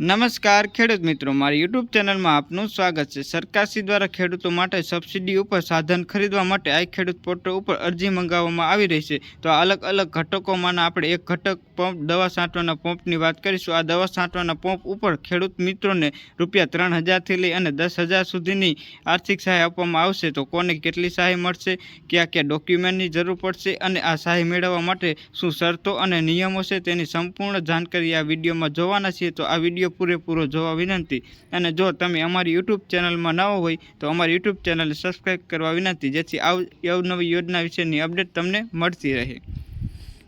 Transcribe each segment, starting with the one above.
નમસ્કાર ખેડૂત મિત્રો, મારી યુટ્યુબ ચેનલમાં આપનું સ્વાગત છે। સરકારશ્રી દ્વારા ખેડૂતો માટે સબસિડી ઉપર સાધન ખરીદવા માટે આ ખેડૂત પોર્ટલ ઉપર અરજી મંગાવવામાં આવી રહી છે। તો આ અલગ અલગ ઘટકોમાંના આપણે એક ઘટક પંપ દવા છાંટવાના પંપની વાત કરીશું। આ દવા છાંટવાના પંપ ઉપર ખેડૂત મિત્રોને રૂપિયા 3000થી લઈ અને 10000 સુધીની આર્થિક સહાય આપવામાં આવશે। તો કોને કેટલી સહાય મળશે, કયા કયા ડોક્યુમેન્ટની જરૂર પડશે અને આ સહાય મેળવવા માટે શું શરતો અને નિયમો છે તેની સંપૂર્ણ જાણકારી આ વિડીયોમાં જોવાના છીએ। તો આ વિડીયો પૂરેપૂરો જોવા વિનંતી। અને જો તમે અમારી યુટ્યુબ ચેનલમાં નવા હોય તો અમારી યુટ્યુબ ચેનલને સબસ્ક્રાઈબ કરવા વિનંતી, જેથી અવનવી યોજના વિશેની અપડેટ તમને મળતી રહે।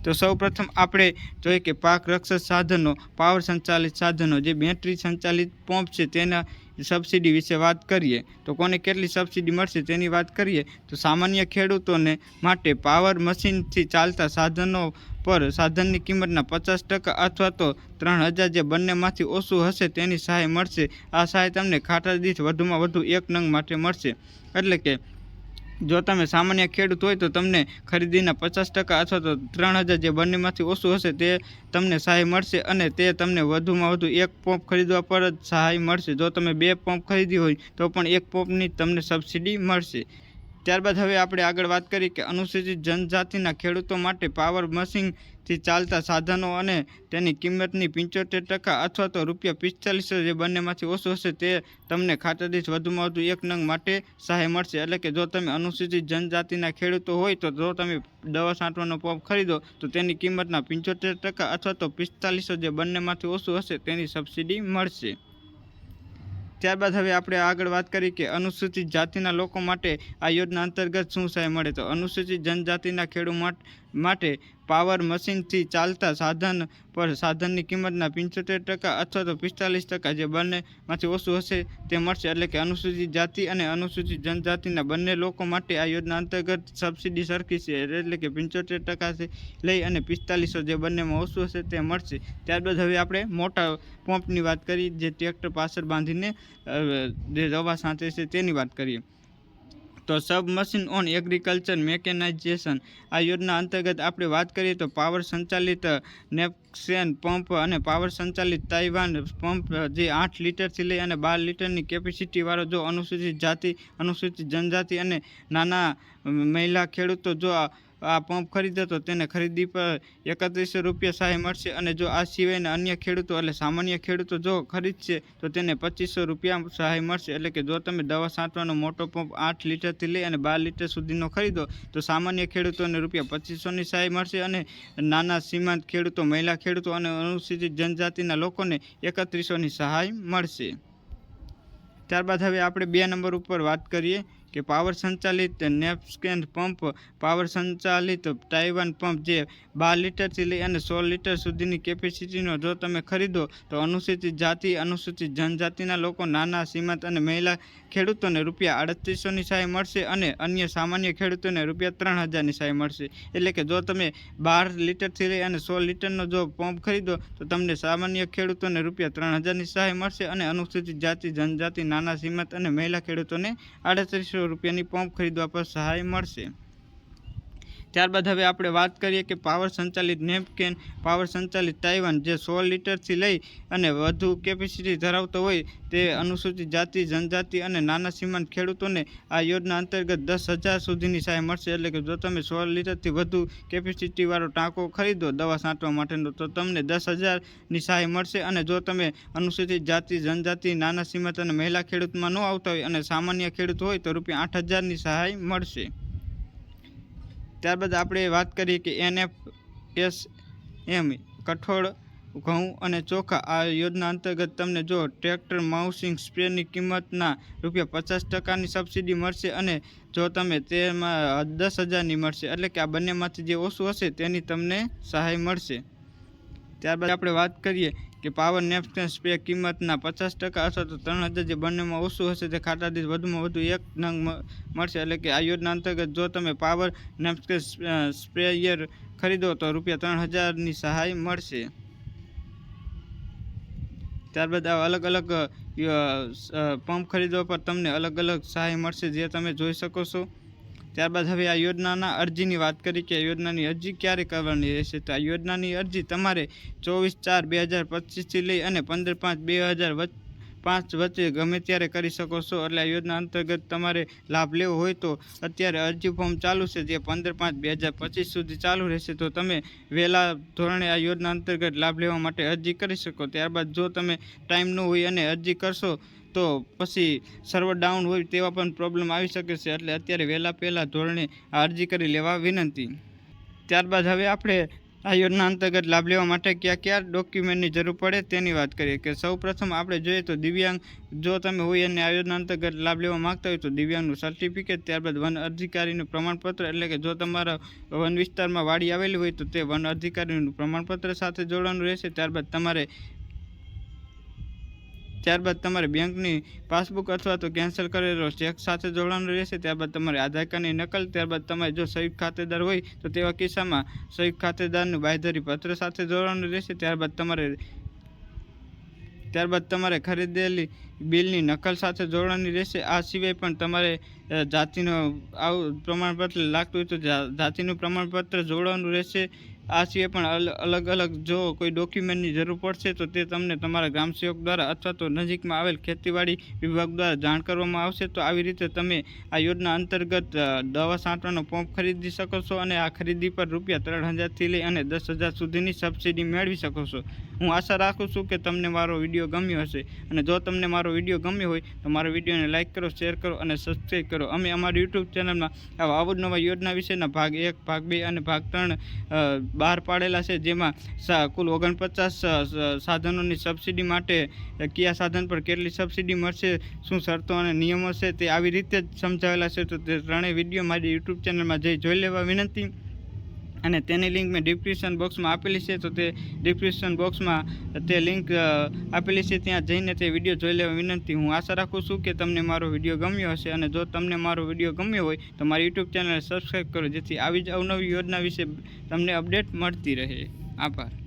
તો સૌપ્રથમ આપણે જોઈએ કે પાક રક્ષક સાધનો, પાવર સંચાલિત સાધનો, જે બેટરી સંચાલિત પંપ છે તેના સબસિડી વિશે વાત કરીએ। તો કોને કેટલી સબસિડી મળશે તેની વાત કરીએ તો સામાન્ય ખેડૂતોને માટે પાવર મશીનથી ચાલતા સાધનો પર સાધનની કિંમતના 50% અથવા તો 3000, જે બંનેમાંથી ઓછું હશે તેની સહાય મળશે। આ સહાય તમને ખાતર દીઠ વધુમાં વધુ 1 નંગ માટે મળશે। એટલે કે જો તમે સામાન્ય ખેડૂત હોય તો તમને ખરીદીના 50% અથવા તો 3000, જે બંનેમાંથી ઓછું હશે તે તમને સહાય મળશે અને તે તમને વધુમાં વધુ 1 પંપ ખરીદવા પર જ સહાય મળશે। જો તમે 2 પંપ ખરીદી હોય તો પણ 1 પંપની તમને સબસિડી મળશે। ત્યારબાદ હવે આપણે આગળ વાત કરીએ કે અનુસૂચિત જનજાતિના ખેડૂતો માટે પાવર મશીનથી ચાલતા સાધનો અને તેની કિંમતની 75% અથવા તો ₹4500, જે બંનેમાંથી ઓછું હશે તે તમને ખાતર દીઠ વધુમાં વધુ 1 નંગ માટે સહાય મળશે। એટલે કે જો તમે અનુસૂચિત જનજાતિના ખેડૂતો હોય તો જો તમે દવા છાંટવાનો પંપ ખરીદો તો તેની કિંમતના 75% અથવા તો 4500, જે બંનેમાંથી ઓછું હશે તેની સબસિડી મળશે। ત્યારબાદ હવે આપણે આગળ વાત કરીએ કે અનુસૂચિત જાતિના લોકો માટે આ યોજના અંતર્ગત શું સહાય મળે। તો અનુસૂચિત જનજાતિના ખેડૂત માટે પાવર મશીનથી ચાલતા સાધન પર સાધનની કિંમતના 75% અથવા તો 45%, જે બંનેમાંથી ઓછું હશે તે મળશે। એટલે કે અનુસૂચિત જાતિ અને અનુસૂચિત જનજાતિના બંને લોકો માટે આ યોજના અંતર્ગત સબસિડી સરખી છે, એટલે કે 75% લઈ અને 4500, જે બંનેમાં ઓછું હશે તે મળશે। ત્યારબાદ હવે આપણે મોટા પંપની વાત કરીએ, જે ટ્રેક્ટર પાછળ બાંધીને જે દવા છાંટે છે તેની વાત કરીએ તો સબમશીન ઓન એગ્રીકલ્ચર મેકેનાઇઝેશન, આ યોજના અંતર્ગત આપણે વાત કરીએ તો પાવર સંચાલિત નેપસેન પંપ અને પાવર સંચાલિત તાઇવાન પંપ, જે 8 લીટરથી લઈ અને 12 લીટરની કેપેસિટીવાળો, જો અનુસૂચિત જાતિ, અનુસૂચિત જનજાતિ અને નાના મહિલા ખેડૂતો જો આ પંપ ખરીદે તો તેને ખરીદી પર ₹3100 સહાય મળશે। અને જો આ સિવાયના અન્ય ખેડૂતો એટલે સામાન્ય ખેડૂતો જો ખરીદશે તો તેને ₹2500 સહાય મળશે। એટલે કે જો તમે દવા છાંટવાનો મોટો પંપ 8 લીટરથી લઈ અને 12 લીટર સુધીનો ખરીદો તો સામાન્ય ખેડૂતોને ₹2500ની સહાય મળશે અને નાના સીમાંત ખેડૂતો, મહિલા ખેડૂતો અને અનુસૂચિત જનજાતિના લોકોને 3100ની સહાય મળશે। ત્યારબાદ હવે આપણે 2 નંબર ઉપર વાત કરીએ કે પાવર સંચાલિત નેપસેન પંપ, પાવર સંચાલિત તાઇવાન પંપ, જે 12 લીટરથી લઈ અને 16 લીટર સુધીની કેપેસિટીનો જો તમે ખરીદો તો અનુસૂચિત જાતિ, અનુસૂચિત જનજાતિના લોકો, નાના સીમાંત અને મહિલા ખેડૂતોને ₹3800ની સહાય મળશે અને અન્ય સામાન્ય ખેડૂતોને ₹3000ની સહાય મળશે। એટલે કે જો તમે 12 લીટરથી લઈ અને 16 લીટરનો જો પંપ ખરીદો તો તમને સામાન્ય ખેડૂતોને ₹3000ની સહાય મળશે અને અનુસૂચિત જાતિ, જનજાતિ, નાના સીમાંત અને મહિલા ખેડૂતોને ₹3800ની પંપ ખરીદવા પર સહાય મળશે। ત્યારબાદ હવે આપણે વાત કરીએ કે પાવર સંચાલિત નેપકેન, પાવર સંચાલિત તાઇવાન, જે 16 લીટરથી લઈ અને વધુ કેપેસિટી ધરાવતો હોય તે અનુસૂચિત જાતિ, જનજાતિ અને નાના સીમાંત ખેડૂતોને આ યોજના અંતર્ગત 10000 સુધીની સહાય મળશે। એટલે કે જો તમે 16 લીટરથી વધુ કેપેસિટીવાળો ટાંકો ખરીદો દવા છાંટવા માટેનો તો તમને 10000ની સહાય મળશે। અને જો તમે અનુસૂચિત જાતિ, જનજાતિ, નાના સીમાંત અને મહિલા ખેડૂતમાં ન આવતા હોય અને સામાન્ય ખેડૂત હોય તો ₹8000ની સહાય મળશે। ત્યારબાદ આપણે વાત કરીએ કે NFSM, કઠોળ, ઘઉં અને ચોખા, આ યોજના અંતર્ગત તમને જો ટ્રેક્ટર માઉસિંગ સ્પ્રેની કિંમતના ₹50%ની સબસિડી મળશે અને જો તમે તેમાં 10000ની મળશે। એટલે કે આ બંનેમાંથી જે ઓછું હશે તેની તમને સહાય મળશે। ત્યારબાદ આપણે વાત કરીએ કે પાવર નેપસેન સ્પ્રે કિંમતના 50% અથવા તો 3000, જે બંનેમાં ઓછું હશે તે ખાતર દીઠ વધુમાં વધુ 1 નંગ મળશે। એટલે કે આ યોજના અંતર્ગત જો તમે પાવર નેપસેન સ્પ્રેયર ખરીદો તો ₹3000ની સહાય મળશે। ત્યારબાદ આ અલગ અલગ પંપ ખરીદવા પર તમને અલગ અલગ સહાય મળશે, જે તમે જોઈ શકો છો। ત્યારબાદ હવે આ યોજનાના અરજીની વાત કરી કે આ યોજનાની અરજી ક્યારે કરવાની રહેશે. તો આ યોજનાની અરજી તમારે 24/4/2025 લઈ અને 15/5/2005 વચ્ચે ગમે ત્યારે કરી શકો છો. એટલે આ યોજના અંતર્ગત તમારે લાભ લેવો હોય તો અત્યારે અરજી ફોર્મ ચાલુ છે, જે 15/5/2025 સુધી ચાલુ રહેશે. તો તમે વહેલા ધોરણે આ યોજના અંતર્ગત લાભ લેવા માટે અરજી કરી શકો. ત્યારબાદ જો તમે ટાઈમ ન હોય અને અરજી કરશો તો પછી સર્વર ડાઉન હોય તેવા પણ પ્રોબ્લેમ આવી શકે છે. એટલે અત્યારે પહેલાં ધોરણે આ અરજી કરી લેવા વિનંતી. ત્યારબાદ હવે આપણે આ યોજના અંતર્ગત લાભ લેવા માટે કયા ડોક્યુમેન્ટની જરૂર પડે તેની વાત કરીએ. કે સૌપ્રથમ આપણે જોઈએ તો દિવ્યાંગ જો તમે હોય અને આ યોજના અંતર્ગત લાભ લેવા માગતા હોય તો દિવ્યાંગનું સર્ટિફિકેટ, ત્યારબાદ વન અધિકારીનું પ્રમાણપત્ર, એટલે કે જો તમારા વન વિસ્તારમાં વાડી આવેલી હોય તો તે વન અધિકારીનું પ્રમાણપત્ર સાથે જોડવાનું રહેશે. ત્યારબાદ તમારે બેંકની પાસબુક અથવા તો કેન્સલ કરેલો ચેક સાથે જોડવાનું રહેશે. ત્યારબાદ તમારે આધાર કાર્ડની નકલ, ત્યારબાદ તમારે જો સંયુક્ત ખાતેદાર હોય તો તેવા કિસ્સામાં સંયુક્ત ખાતેદારનું બાંયધરી પત્ર સાથે જોડવાનું રહેશે. ત્યારબાદ તમારે ખરીદેલી બિલની નકલ સાથે જોડવાની રહેશે. આ સિવાય પણ તમારે જાતિનું આવું પ્રમાણપત્ર લાગતું હોય તો જાતિનું પ્રમાણપત્ર જોડવાનું રહેશે. આ સિવાય પણ અલગ જો કોઈ ડોક્યુમેન્ટની જરૂર પડશે તો તે તમને તમારા ગ્રામસેવક દ્વારા અથવા તો નજીકમાં આવેલ ખેતીવાડી વિભાગ દ્વારા જાણ કરવામાં આવશે. તો આવી રીતે તમે આ યોજના અંતર્ગત દવા છાંટવાનો પંપ ખરીદી શકો છો અને આ ખરીદી પર ₹3,000થી લઈ અને 10,000 સુધીની સબસિડી મેળવી શકો છો. હું આશા રાખું છું કે તમને મારો વિડીયો ગમ્યો હશે, અને જો તમને મારો વિડીયો ગમ્યો હોય તો મારા વિડીયોને લાઇક કરો, શેર કરો અને સબસ્ક્રાઈબ કરો. અમે અમારી યુટ્યુબ ચેનલમાં આવા અવનવા યોજના વિશેના ભાગ 1, ભાગ 2 અને ભાગ 3 બહાર પાડેલા છે, જેમાં કુલ 49 સાધનોની સબસિડી માટે કયા સાધન પર કેટલી સબસિડી મળશે, શું શરતો અને નિયમો છે, તે આવી રીતે જ સમજાવેલા છે. તો તે ત્રણેય વિડીયો મારી યુટ્યુબ ચેનલમાં જોઈ લેવા વિનંતી. અને તેની લિંક મેં ડિસ્ક્રિપ્શન બોક્સમાં આપેલી છે. તો તે ડિસ્ક્રિપ્શન બોક્સમાં તે લિંક આપેલી છે, ત્યાં જઈને તે વિડીયો જોઈ લેવા વિનંતી. હું આશા રાખું છું કે તમને મારો વિડીયો ગમ્યો હશે, અને જો તમને મારો વિડીયો ગમ્યો હોય તો મારી યુટ્યુબ ચેનલને સબસ્ક્રાઈબ કરો, જેથી આવી જ અવનવી યોજના વિશે તમને અપડેટ મળતી રહે. આભાર.